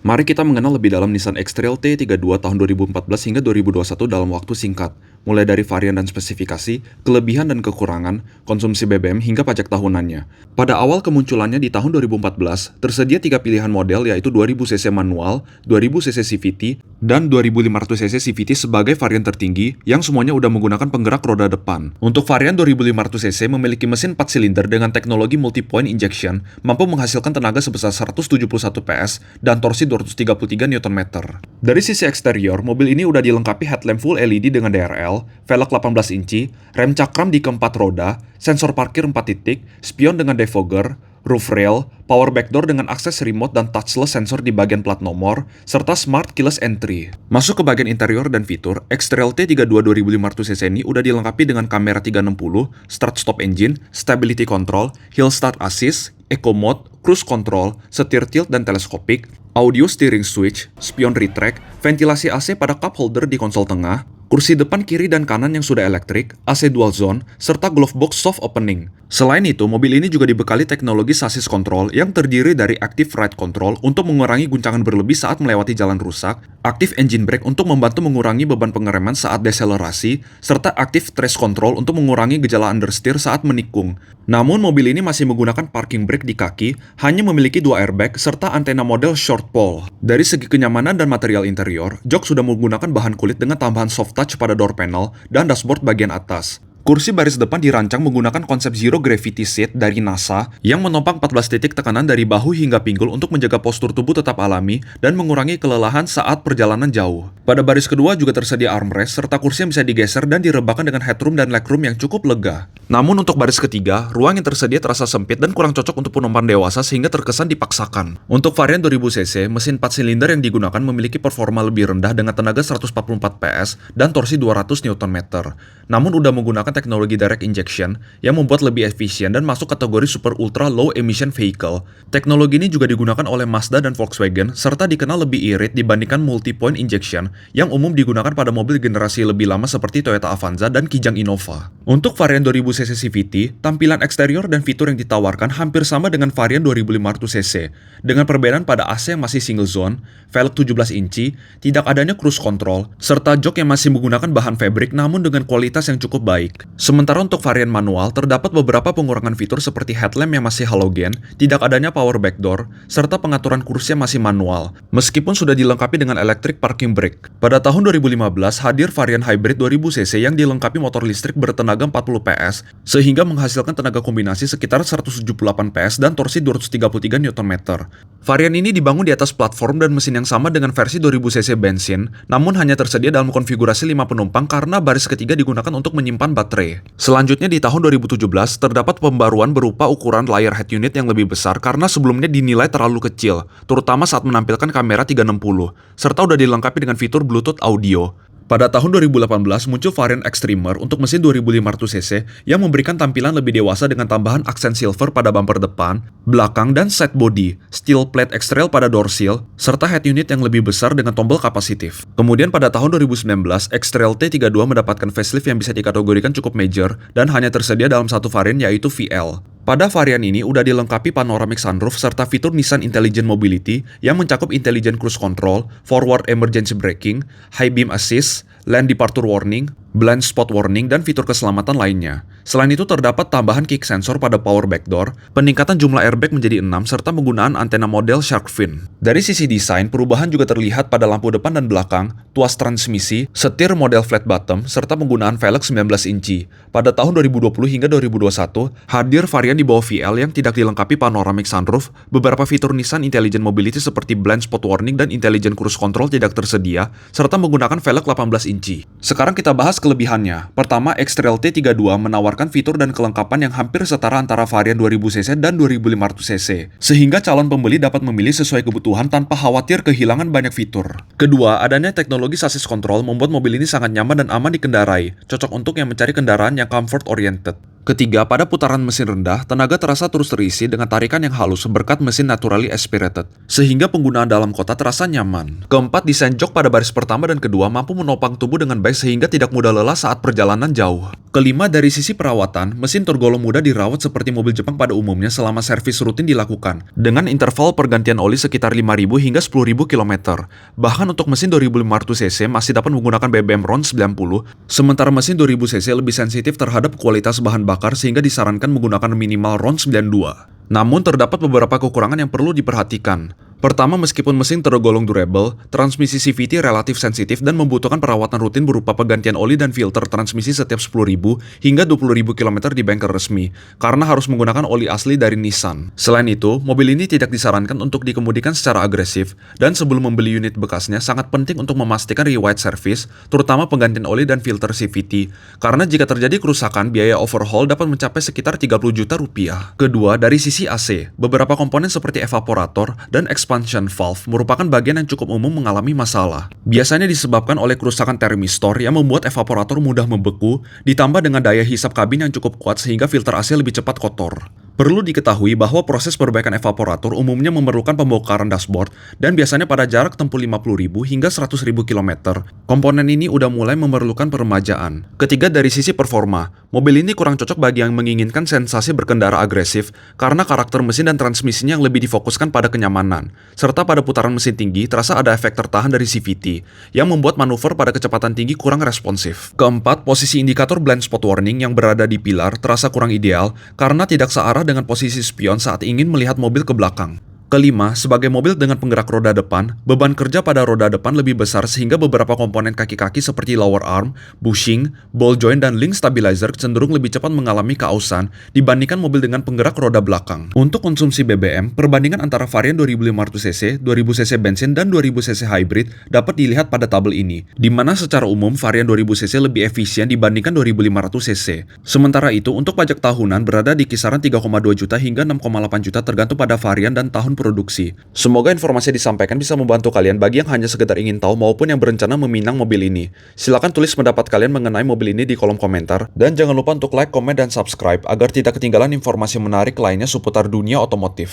Mari kita mengenal lebih dalam Nissan X-Trail T32 tahun 2014 hingga 2021 dalam waktu singkat, mulai dari varian dan spesifikasi, kelebihan dan kekurangan, konsumsi BBM hingga pajak tahunannya. Pada awal kemunculannya di tahun 2014, tersedia 3 pilihan model yaitu 2000cc manual, 2000cc CVT, dan 2500cc CVT sebagai varian tertinggi yang semuanya udah menggunakan penggerak roda depan. Untuk varian 2500cc memiliki mesin 4 silinder dengan teknologi multi-point injection, mampu menghasilkan tenaga sebesar 171 PS dan torsi 233 Nm. Dari sisi eksterior, mobil ini udah dilengkapi headlamp full LED dengan DRL, velg 18 inci, rem cakram di keempat roda, sensor parkir 4 titik, spion dengan defogger, roof rail, power back door dengan akses remote dan touchless sensor di bagian plat nomor, serta smart keyless entry. Masuk ke bagian interior dan fitur, X-Trail T32 2500cc ini udah dilengkapi dengan kamera 360, start stop engine, stability control, hill start assist, eco mode, cruise control, setir tilt dan teleskopik, audio steering switch, spion retract, ventilasi AC pada cup holder di konsol tengah, kursi depan kiri dan kanan yang sudah elektrik, AC dual zone, serta glove box soft opening. Selain itu, mobil ini juga dibekali teknologi sasis control yang terdiri dari active ride control untuk mengurangi guncangan berlebih saat melewati jalan rusak, active engine brake untuk membantu mengurangi beban pengereman saat deselerasi, serta active trace control untuk mengurangi gejala understeer saat menikung. Namun, mobil ini masih menggunakan parking brake di kaki, hanya memiliki 2 airbag, serta antena model short pole. Dari segi kenyamanan dan material interior, jok sudah menggunakan bahan kulit dengan tambahan soft touch pada door panel dan dashboard bagian atas. Kursi baris depan dirancang menggunakan konsep Zero Gravity Seat dari NASA yang menopang 14 titik tekanan dari bahu hingga pinggul untuk menjaga postur tubuh tetap alami dan mengurangi kelelahan saat perjalanan jauh. Pada baris kedua juga tersedia armrest serta kursi yang bisa digeser dan direbahkan dengan headroom dan legroom yang cukup lega. Namun untuk baris ketiga, ruang yang tersedia terasa sempit dan kurang cocok untuk penumpang dewasa sehingga terkesan dipaksakan. Untuk varian 2000cc, mesin 4 silinder yang digunakan memiliki performa lebih rendah dengan tenaga 144 PS dan torsi 200 Nm. Namun udah menggunakan teknologi direct injection yang membuat lebih efisien dan masuk kategori super ultra low emission vehicle. Teknologi ini juga digunakan oleh Mazda dan Volkswagen serta dikenal lebih irit dibandingkan multi-point injection yang umum digunakan pada mobil generasi lebih lama seperti Toyota Avanza dan Kijang Innova. Untuk varian 2000cc CVT, tampilan eksterior dan fitur yang ditawarkan hampir sama dengan varian 2500cc, dengan perbedaan pada AC yang masih single zone, velg 17 inci, tidak adanya cruise control, serta jok yang masih menggunakan bahan fabric namun dengan kualitas yang cukup baik. Sementara untuk varian manual, terdapat beberapa pengurangan fitur seperti headlamp yang masih halogen, tidak adanya power back door, serta pengaturan kursi yang masih manual, meskipun sudah dilengkapi dengan electric parking brake. Pada tahun 2015, hadir varian hybrid 2000cc yang dilengkapi motor listrik bertenaga 40 PS, sehingga menghasilkan tenaga kombinasi sekitar 178 PS dan torsi 233 Nm. Varian ini dibangun di atas platform dan mesin yang sama dengan versi 2000cc bensin, namun hanya tersedia dalam konfigurasi 5 penumpang karena baris ketiga digunakan untuk menyimpan baterai. Selanjutnya di tahun 2017, terdapat pembaruan berupa ukuran layar head unit yang lebih besar karena sebelumnya dinilai terlalu kecil, terutama saat menampilkan kamera 360, serta udah dilengkapi dengan fitur Bluetooth audio. Pada tahun 2018 muncul varian Extremer untuk mesin 2500cc yang memberikan tampilan lebih dewasa dengan tambahan aksen silver pada bumper depan, belakang, dan side body, steel plate X-Trail pada door seal, serta head unit yang lebih besar dengan tombol kapasitif. Kemudian pada tahun 2019, X-Trail T32 mendapatkan facelift yang bisa dikategorikan cukup major dan hanya tersedia dalam satu varian yaitu VL. Pada varian ini udah dilengkapi panoramic sunroof serta fitur Nissan Intelligent Mobility yang mencakup Intelligent Cruise Control, Forward Emergency Braking, High Beam Assist, Lane Departure Warning, Blind Spot Warning, dan fitur keselamatan lainnya. Selain itu terdapat tambahan kick sensor pada power back door, peningkatan jumlah airbag menjadi 6, serta penggunaan antena model shark fin. Dari sisi desain, perubahan juga terlihat pada lampu depan dan belakang, tuas transmisi, setir model flat bottom, serta penggunaan velg 19 inci. Pada tahun 2020 hingga 2021, hadir varian di bawah VL yang tidak dilengkapi panoramic sunroof, beberapa fitur Nissan Intelligent Mobility seperti Blind Spot Warning dan Intelligent Cruise Control tidak tersedia, serta menggunakan velg 18 inci. Sekarang kita bahas kelebihannya. Pertama, X-Trail T32 menawarkan fitur dan kelengkapan yang hampir setara antara varian 2000cc dan 2500cc, sehingga calon pembeli dapat memilih sesuai kebutuhan tanpa khawatir kehilangan banyak fitur. Kedua, adanya teknologi sasis control membuat mobil ini sangat nyaman dan aman dikendarai, cocok untuk yang mencari kendaraan yang comfort oriented. Ketiga, pada putaran mesin rendah, tenaga terasa terus terisi dengan tarikan yang halus berkat mesin naturally aspirated, sehingga penggunaan dalam kota terasa nyaman. Keempat, desain jok pada baris pertama dan kedua mampu menopang tubuh dengan baik sehingga tidak mudah lelah saat perjalanan jauh. Kelima, dari sisi perawatan, mesin tergolong mudah dirawat seperti mobil Jepang pada umumnya selama servis rutin dilakukan, dengan interval pergantian oli sekitar 5.000 hingga 10.000 km. Bahkan untuk mesin 2.500 cc masih dapat menggunakan BBM RON 90, sementara mesin 2.000 cc lebih sensitif terhadap kualitas bahan bakar sehingga disarankan menggunakan minimal RON 92. Namun terdapat beberapa kekurangan yang perlu diperhatikan. Pertama, meskipun mesin tergolong durable, transmisi CVT relatif sensitif dan membutuhkan perawatan rutin berupa penggantian oli dan filter transmisi setiap 10.000 hingga 20.000 km di bengkel resmi, karena harus menggunakan oli asli dari Nissan. Selain itu, mobil ini tidak disarankan untuk dikemudikan secara agresif, dan sebelum membeli unit bekasnya sangat penting untuk memastikan riwayat servis, terutama penggantian oli dan filter CVT, karena jika terjadi kerusakan, biaya overhaul dapat mencapai sekitar 30 juta rupiah. Kedua, dari sisi AC, beberapa komponen seperti evaporator dan expansion valve merupakan bagian yang cukup umum mengalami masalah. Biasanya disebabkan oleh kerusakan termistor yang membuat evaporator mudah membeku, ditambah dengan daya hisap kabin yang cukup kuat sehingga filter AC lebih cepat kotor. Perlu diketahui bahwa proses perbaikan evaporator umumnya memerlukan pembongkaran dashboard dan biasanya pada jarak tempuh 50.000 hingga 100.000 km. Komponen ini udah mulai memerlukan peremajaan. Ketiga, dari sisi performa, mobil ini kurang cocok bagi yang menginginkan sensasi berkendara agresif karena karakter mesin dan transmisinya yang lebih difokuskan pada kenyamanan, serta pada putaran mesin tinggi terasa ada efek tertahan dari CVT yang membuat manuver pada kecepatan tinggi kurang responsif. Keempat, posisi indikator blind spot warning yang berada di pilar terasa kurang ideal karena tidak searah dengan posisi spion saat ingin melihat mobil ke belakang. Kelima, sebagai mobil dengan penggerak roda depan, beban kerja pada roda depan lebih besar sehingga beberapa komponen kaki-kaki seperti lower arm, bushing, ball joint, dan link stabilizer cenderung lebih cepat mengalami keausan dibandingkan mobil dengan penggerak roda belakang. Untuk konsumsi BBM, perbandingan antara varian 2500cc, 2000cc bensin, dan 2000cc hybrid dapat dilihat pada tabel ini, di mana secara umum varian 2000cc lebih efisien dibandingkan 2500cc. Sementara itu, untuk pajak tahunan berada di kisaran 3,2 juta hingga 6,8 juta tergantung pada varian dan tahun produksi. Semoga informasi disampaikan bisa membantu kalian bagi yang hanya sekedar ingin tahu maupun yang berencana meminang mobil ini. Silakan tulis pendapat kalian mengenai mobil ini di kolom komentar, dan jangan lupa untuk like, komen, dan subscribe agar tidak ketinggalan informasi menarik lainnya seputar dunia otomotif.